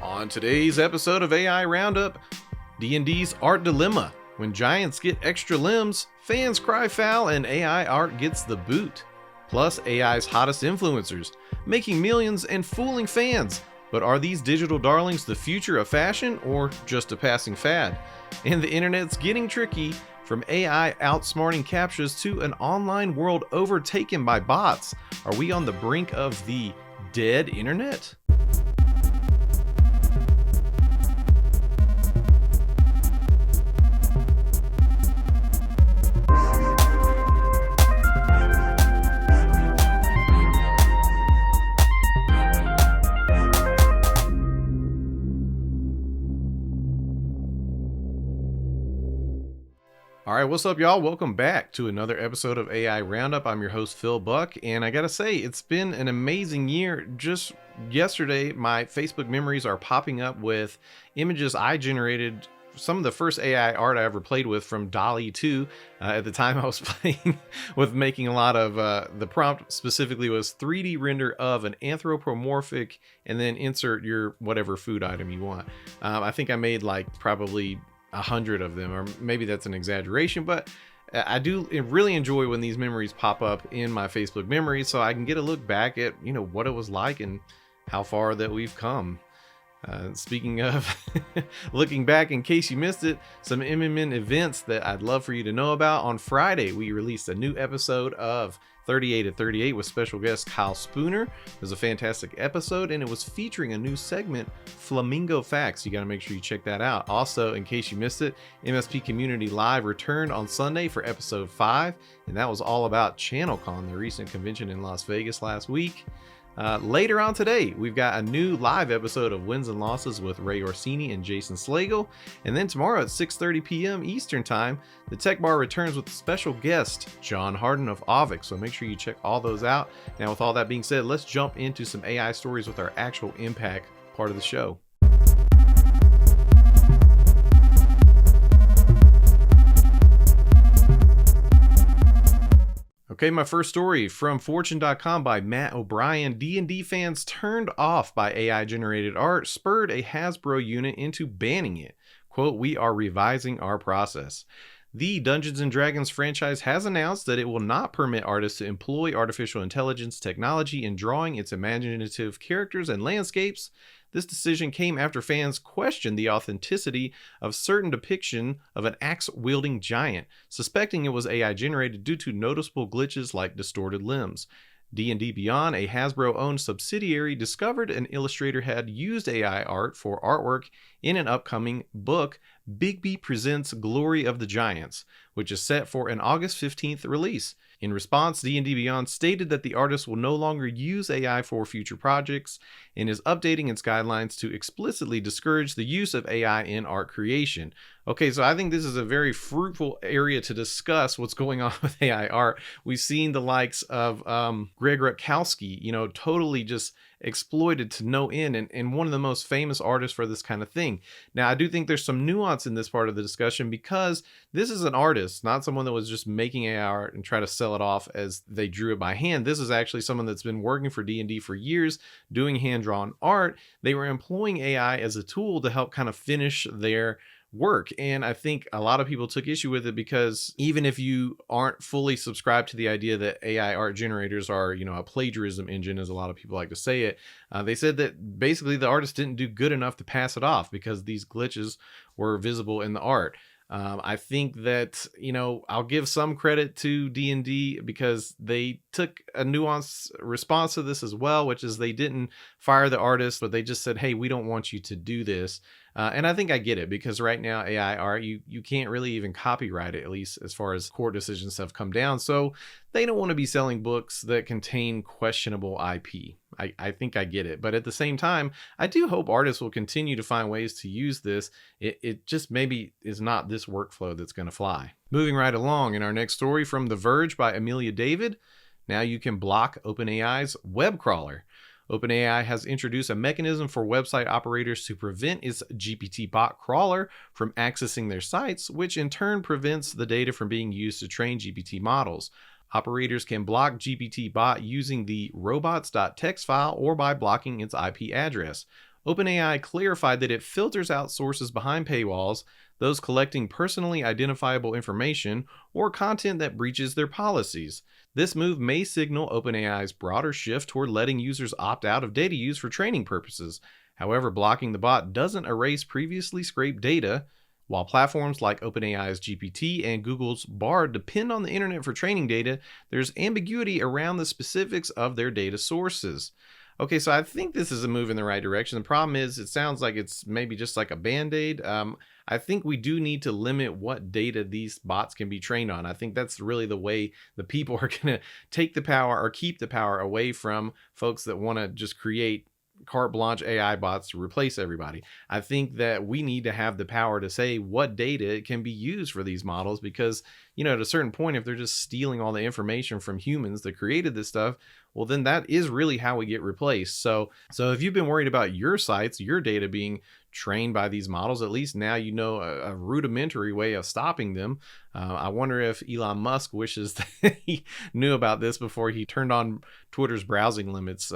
On today's episode of AI Roundup, D&D's art dilemma. When giants get extra limbs, fans cry foul and AI art gets the boot. Plus AI's hottest influencers, making millions and fooling fans. But are these digital darlings the future of fashion or just a passing fad? And the internet's getting tricky, from AI outsmarting captchas to an online world overtaken by bots. Are we on the brink of the dead internet? All right, what's up, y'all? Welcome back to another episode of AI Roundup. I'm your host, Phil Buck, and I gotta say, it's been an amazing year. Just yesterday, my Facebook memories are popping up with images I generated, some of the first AI art I ever played with from DALL-E 2. At the time, I was playing with making a lot of, the prompt specifically was 3D render of an anthropomorphic, and then insert your whatever food item you want. I think I made like probably 100 of them, or maybe that's an exaggeration, but I do really enjoy when these memories pop up in my Facebook memories, so I can get a look back at, what it was like and how far that we've come. Speaking of looking back, in case you missed it, some MMN events that I'd love for you to know about. On Friday, we released a new episode of 38 at 38 with special guest Kyle Spooner. It was a fantastic episode, and it was featuring a new segment, Flamingo Facts. You got to make sure you check that out. Also, in case you missed it, MSP Community Live returned on Sunday for episode 5, and that was all about ChannelCon, the recent convention in Las Vegas last week. Later on today, we've got a new live episode of Wins and Losses with Ray Orsini and Jason Slagle. And then tomorrow at 6:30 p.m. Eastern Time, the Tech Bar returns with special guest John Harden of Avix. So make sure you check all those out. Now, with all that being said, let's jump into some AI stories with our actual impact part of the show. Okay, my first story from Fortune.com by Matt O'Brien. D&D fans turned off by AI-generated art spurred a Hasbro unit into banning it. Quote, "We are revising our process." The Dungeons & Dragons franchise has announced that it will not permit artists to employ artificial intelligence technology in drawing its imaginative characters and landscapes. This decision came after fans questioned the authenticity of certain depiction of an axe-wielding giant, suspecting it was AI-generated due to noticeable glitches like distorted limbs. D&D Beyond, a Hasbro-owned subsidiary, discovered an illustrator had used AI art for artwork in an upcoming book, Bigby Presents Glory of the Giants, which is set for an August 15th release. In response, D&D Beyond stated that the artist will no longer use AI for future projects and is updating its guidelines to explicitly discourage the use of AI in art creation. Okay, so I think this is a very fruitful area to discuss what's going on with AI art. We've seen the likes of Greg Rutkowski, totally just exploited to no end, and one of the most famous artists for this kind of thing. Now, I do think there's some nuance in this part of the discussion, because this is an artist, not someone that was just making AI art and try to sell it off as they drew it by hand. This is actually someone that's been working for D&D for years, doing hand-drawn art. They were employing AI as a tool to help kind of finish their work. And I think a lot of people took issue with it, because even if you aren't fully subscribed to the idea that AI art generators are, a plagiarism engine, as a lot of people like to say it, they said that basically the artist didn't do good enough to pass it off because these glitches were visible in the art. I think that, I'll give some credit to D&D because they took a nuanced response to this as well, which is they didn't fire the artist, but they just said, hey, we don't want you to do this. And I think I get it, because right now AI art, you can't really even copyright it, at least as far as court decisions have come down. So they don't want to be selling books that contain questionable IP. I think I get it. But at the same time, I do hope artists will continue to find ways to use this. It just maybe is not this workflow that's going to fly. Moving right along, in our next story from The Verge by Amelia David. Now you can block OpenAI's web crawler. OpenAI has introduced a mechanism for website operators to prevent its GPT bot crawler from accessing their sites, which in turn prevents the data from being used to train GPT models. Operators can block GPT bot using the robots.txt file or by blocking its IP address. OpenAI clarified that it filters out sources behind paywalls, those collecting personally identifiable information, or content that breaches their policies. This move may signal OpenAI's broader shift toward letting users opt out of data use for training purposes. However, blocking the bot doesn't erase previously scraped data. While platforms like OpenAI's GPT and Google's Bard depend on the internet for training data, there's ambiguity around the specifics of their data sources. Okay, so I think this is a move in the right direction. The problem is, it sounds like it's maybe just like a band-aid. I think we do need to limit what data these bots can be trained on. I think that's really the way the people are going to take the power or keep the power away from folks that want to just create carte blanche AI bots to replace everybody. I think that we need to have the power to say what data can be used for these models, because, at a certain point, if they're just stealing all the information from humans that created this stuff, well, then that is really how we get replaced. So if you've been worried about your sites, your data being trained by these models, at least now you know a rudimentary way of stopping them. I wonder if Elon Musk wishes that he knew about this before he turned on Twitter's browsing limits,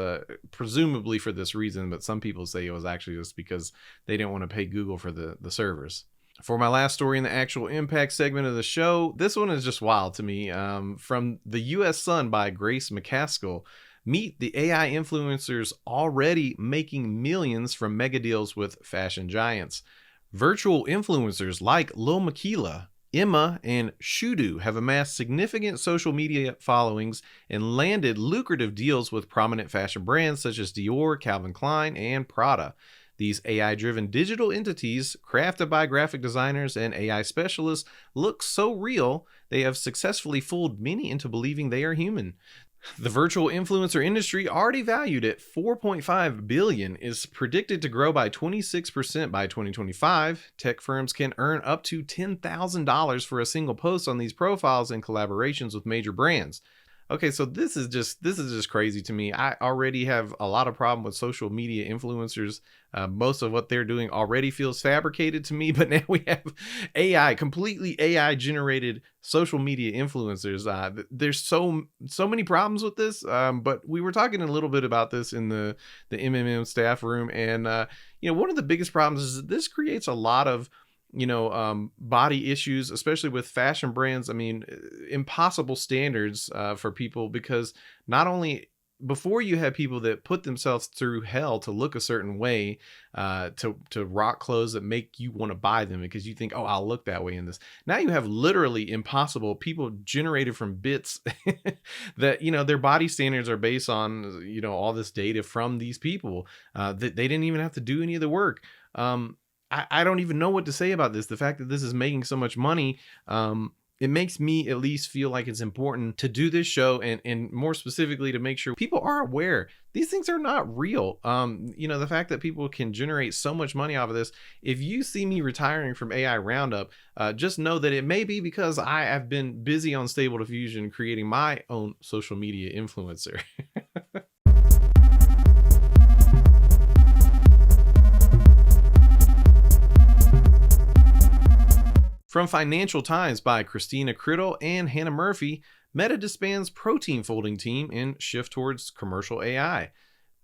presumably for this reason, but some people say it was actually just because they didn't want to pay Google for the servers. For my last story in the actual impact segment of the show, this one is just wild to me. From the US Sun by Grace McCaskill. Meet the AI influencers already making millions from mega deals with fashion giants. Virtual influencers like Lil Makila, Emma, and Shudu have amassed significant social media followings and landed lucrative deals with prominent fashion brands such as Dior, Calvin Klein, and Prada. These AI-driven digital entities, crafted by graphic designers and AI specialists, look so real, they have successfully fooled many into believing they are human. The virtual influencer industry, already valued at $4.5 billion, is predicted to grow by 26% by 2025. Tech firms can earn up to $10,000 for a single post on these profiles in collaborations with major brands. Okay, so this is just crazy to me. I already have a lot of problem with social media influencers. Most of what they're doing already feels fabricated to me, but now we have completely AI generated social media influencers. There's so many problems with this, but we were talking a little bit about this in the MMM staff room, and one of the biggest problems is that this creates a lot of body issues, especially with fashion brands. I mean, impossible standards for people, because not only before you had people that put themselves through hell to look a certain way, to rock clothes that make you want to buy them because you think, oh, I'll look that way in this. Now you have literally impossible people generated from bits that, their body standards are based on, all this data from these people that they didn't even have to do any of the work. I don't even know what to say about this. The fact that this is making so much money, it makes me at least feel like it's important to do this show, and more specifically to make sure people are aware these things are not real. The fact that people can generate so much money off of this. If you see me retiring from AI Roundup, just know that it may be because I have been busy on Stable Diffusion creating my own social media influencer. From Financial Times by Christina Criddle and Hannah Murphy, Meta disbands protein folding team and shift towards commercial AI.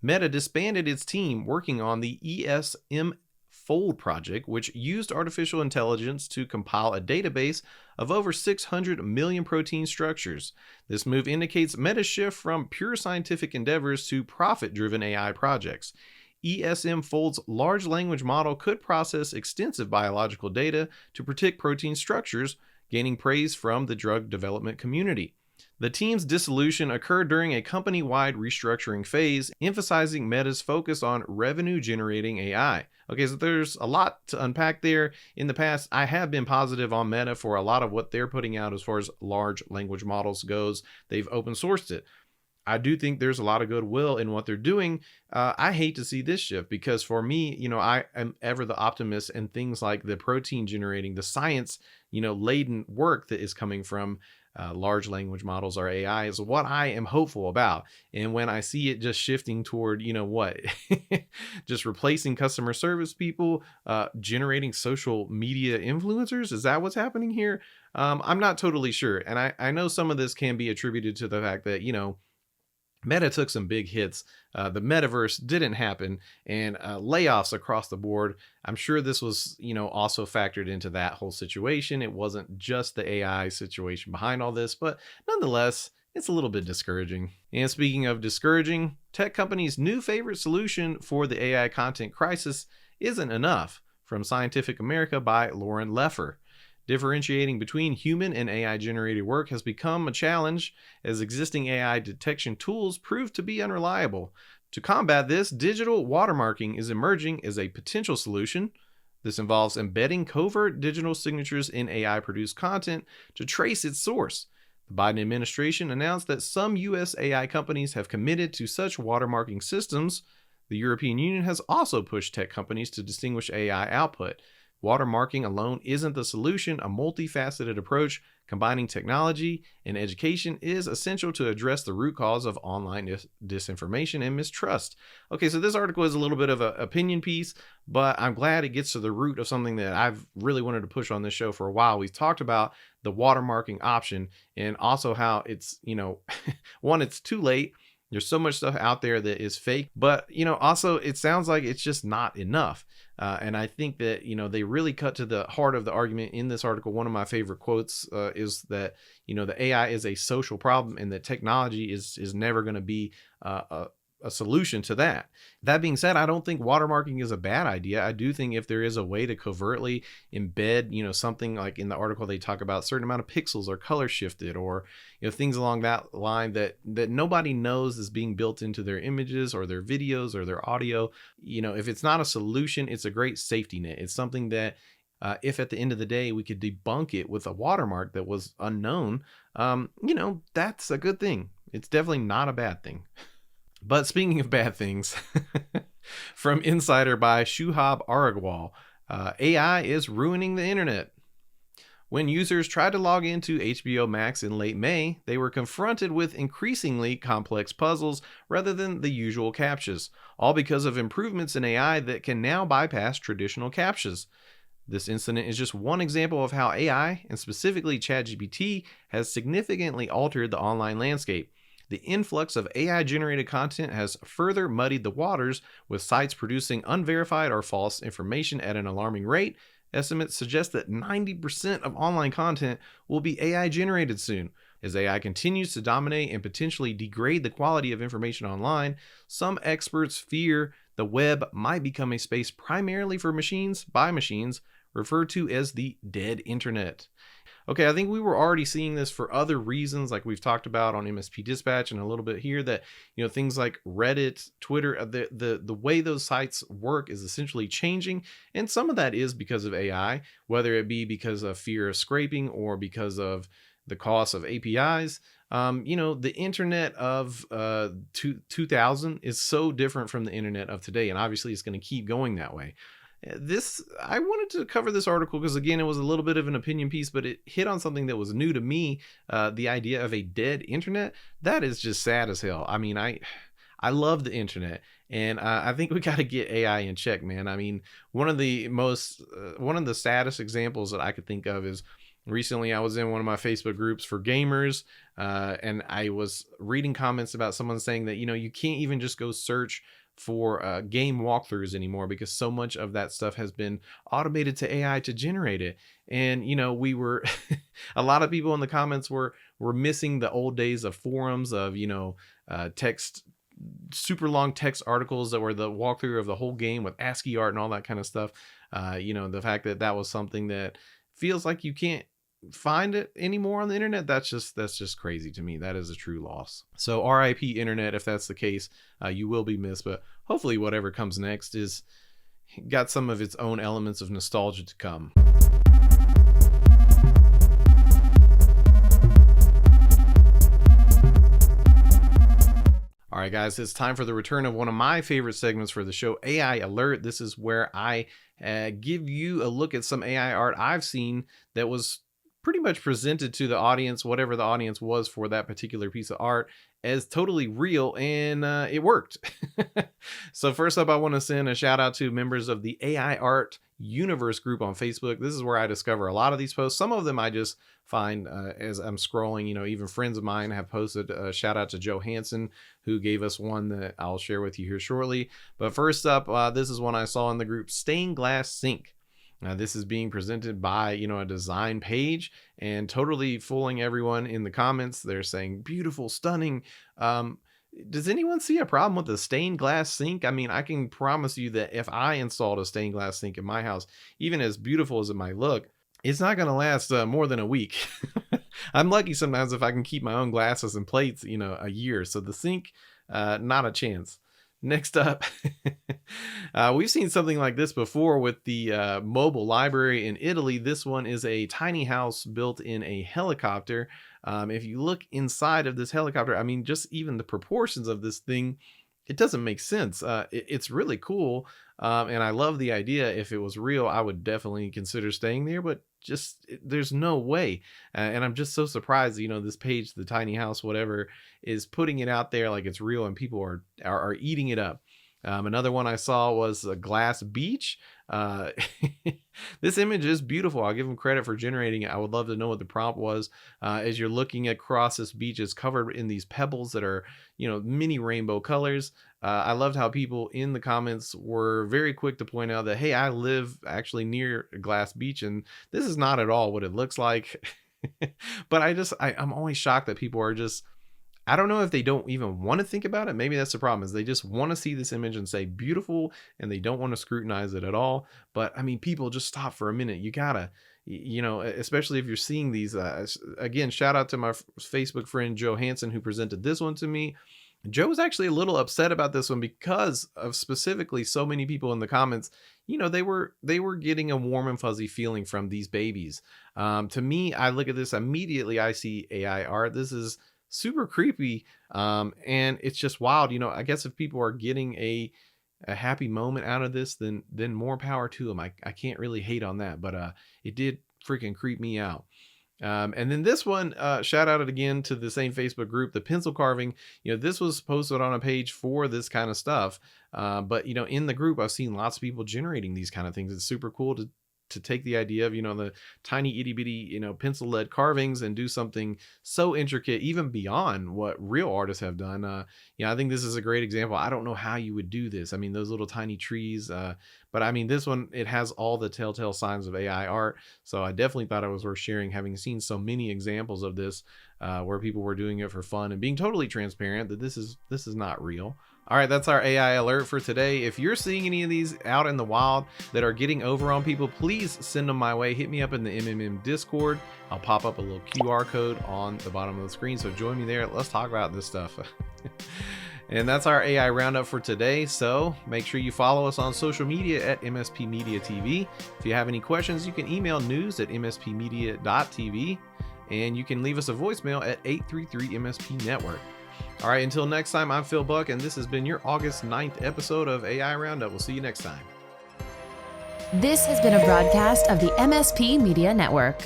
Meta disbanded its team working on the ESM Fold project, which used artificial intelligence to compile a database of over 600 million protein structures. This move indicates Meta's shift from pure scientific endeavors to profit-driven AI projects. ESM Fold's large language model could process extensive biological data to predict protein structures, gaining praise from the drug development community. The team's dissolution occurred during a company-wide restructuring phase, emphasizing Meta's focus on revenue-generating AI. Okay, so there's a lot to unpack there. In the past, I have been positive on Meta for a lot of what they're putting out as far as large language models goes. They've open sourced it. I do think there's a lot of goodwill in what they're doing. I hate to see this shift, because for me, I am ever the optimist, and things like the protein generating, the science, laden work that is coming from large language models or AI is what I am hopeful about. And when I see it just shifting toward, just replacing customer service people, generating social media influencers, is that what's happening here? I'm not totally sure. And I know some of this can be attributed to the fact that, Meta took some big hits. The metaverse didn't happen, and layoffs across the board. I'm sure this was, also factored into that whole situation. It wasn't just the AI situation behind all this, but nonetheless, it's a little bit discouraging. And speaking of discouraging, tech companies' new favorite solution for the AI content crisis isn't enough. From Scientific America by Lauren Leffer. Differentiating between human and AI generated work has become a challenge as existing AI detection tools prove to be unreliable. To combat this, digital watermarking is emerging as a potential solution. This involves embedding covert digital signatures in AI produced content to trace its source. The Biden administration announced that some US AI companies have committed to such watermarking systems. The European Union has also pushed tech companies to distinguish AI output. Watermarking alone isn't the solution. A multifaceted approach combining technology and education is essential to address the root cause of online disinformation and mistrust. Okay, so this article is a little bit of an opinion piece, but I'm glad it gets to the root of something that I've really wanted to push on this show for a while. We've talked about the watermarking option and also how it's, one, it's too late. There's so much stuff out there that is fake, but also it sounds like it's just not enough. And I think that they really cut to the heart of the argument in this article. One of my favorite quotes is that the AI is a social problem, and that technology is never going to be a solution to that. That being said, I don't think watermarking is a bad idea. I do think if there is a way to covertly embed, something like in the article they talk about, a certain amount of pixels or color shifted, or things along that line that nobody knows is being built into their images or their videos or their audio. If it's not a solution, it's a great safety net. It's something that if at the end of the day we could debunk it with a watermark that was unknown, that's a good thing. It's definitely not a bad thing. But speaking of bad things, from Insider by Shuhab Aragwal, AI is ruining the internet. When users tried to log into HBO Max in late May, they were confronted with increasingly complex puzzles rather than the usual captchas, all because of improvements in AI that can now bypass traditional captchas. This incident is just one example of how AI, and specifically ChatGPT, has significantly altered the online landscape. The influx of AI-generated content has further muddied the waters, with sites producing unverified or false information at an alarming rate. Estimates suggest that 90% of online content will be AI-generated soon. As AI continues to dominate and potentially degrade the quality of information online, some experts fear the web might become a space primarily for machines by machines, referred to as the dead internet. Okay, I think we were already seeing this for other reasons, like we've talked about on MSP Dispatch and a little bit here, that things like Reddit, Twitter, the way those sites work is essentially changing, and some of that is because of AI, whether it be because of fear of scraping or because of the cost of APIs. The internet of 2000 is so different from the internet of today, and obviously it's going to keep going that way. I wanted to cover this article because, again, it was a little bit of an opinion piece, but it hit on something that was new to me. The idea of a dead internet. That is just sad as hell. I mean, I love the internet, and I think we got to get AI in check, man. I mean, one of the saddest examples that I could think of is recently I was in one of my Facebook groups for gamers, and I was reading comments about someone saying that, you can't even just go search for game walkthroughs anymore because so much of that stuff has been automated to AI to generate it. And we were a lot of people in the comments were missing the old days of forums of text, super long text articles that were the walkthrough of the whole game with ASCII art and all that kind of stuff. The fact that that was something that feels like you can't find it anymore on the internet, that's just crazy to me. That is a true loss. So RIP internet, if that's the case. You will be missed, but hopefully whatever comes next is got some of its own elements of nostalgia to come. All right, guys, it's time for the return of one of my favorite segments for the show, AI Alert. This is where I give you a look at some AI art I've seen that was pretty much presented to the audience, whatever the audience was for that particular piece of art, as totally real, and it worked. So first up, I want to send a shout out to members of the AI Art Universe group on Facebook. This is where I discover a lot of these posts. Some of them I just find as I'm scrolling, even friends of mine have posted. Shout out to Joe Hansen, who gave us one that I'll share with you here shortly. But first up, this is one I saw in the group, Stained Glass Sink. This is being presented by, a design page, and totally fooling everyone in the comments. They're saying beautiful, stunning. Does anyone see a problem with the stained glass sink? I mean, I can promise you that if I installed a stained glass sink in my house, even as beautiful as it might look, it's not going to last more than a week. I'm lucky sometimes if I can keep my own glasses and plates, a year. So the sink, not a chance. Next up, we've seen something like this before with the mobile library in Italy. This one is a tiny house built in a helicopter. If you look inside of this helicopter, I mean, just even the proportions of this thing, it doesn't make sense. It's really cool. And I love the idea. If it was real, I would definitely consider staying there, but there's no way. And I'm just so surprised, this page, the tiny house, whatever, is putting it out there like it's real and people are eating it up. Another one I saw was a glass beach. This image is beautiful. I'll give them credit for generating it. I would love to know what the prompt was. As you're looking across this beach, it's covered in these pebbles that are, mini rainbow colors. I loved how people in the comments were very quick to point out that, hey, I live actually near a glass beach, and this is not at all what it looks like. But I'm always shocked that people are just, I don't know if they don't even want to think about it. Maybe that's the problem, is they just want to see this image and say beautiful, and they don't want to scrutinize it at all. But I mean, people, just stop for a minute. You gotta, especially if you're seeing these, again, shout out to my Facebook friend, Joe Hansen, who presented this one to me. Joe was actually a little upset about this one because of specifically so many people in the comments, they were getting a warm and fuzzy feeling from these babies. To me, I look at this immediately, I see AI art. This is super creepy. And it's just wild. I guess if people are getting a happy moment out of this, then more power to them. I can't really hate on that, but it did freaking creep me out. And then this one, shout out it again to the same Facebook group, the pencil carving. This was posted on a page for this kind of stuff. But in the group, I've seen lots of people generating these kind of things. It's super cool to take the idea of, the tiny itty bitty, pencil lead carvings and do something so intricate, even beyond what real artists have done. I think this is a great example. I don't know how you would do this. I mean, those little tiny trees, but I mean, this one, it has all the telltale signs of AI art. So I definitely thought it was worth sharing, having seen so many examples of this, where people were doing it for fun and being totally transparent that this is not real. All right, that's our AI alert for today. If you're seeing any of these out in the wild that are getting over on people, please send them my way. Hit me up in the MMM Discord. I'll pop up a little QR code on the bottom of the screen. So join me there. Let's talk about this stuff. And that's our AI Roundup for today. So make sure you follow us on social media at MSP Media TV. If you have any questions, you can email news@mspmedia.tv. And you can leave us a voicemail at 833-MSP-NETWORK. All right, until next time, I'm Phil Buck, and this has been your August 9th episode of AI Roundup. We'll see you next time. This has been a broadcast of the MSP Media Network.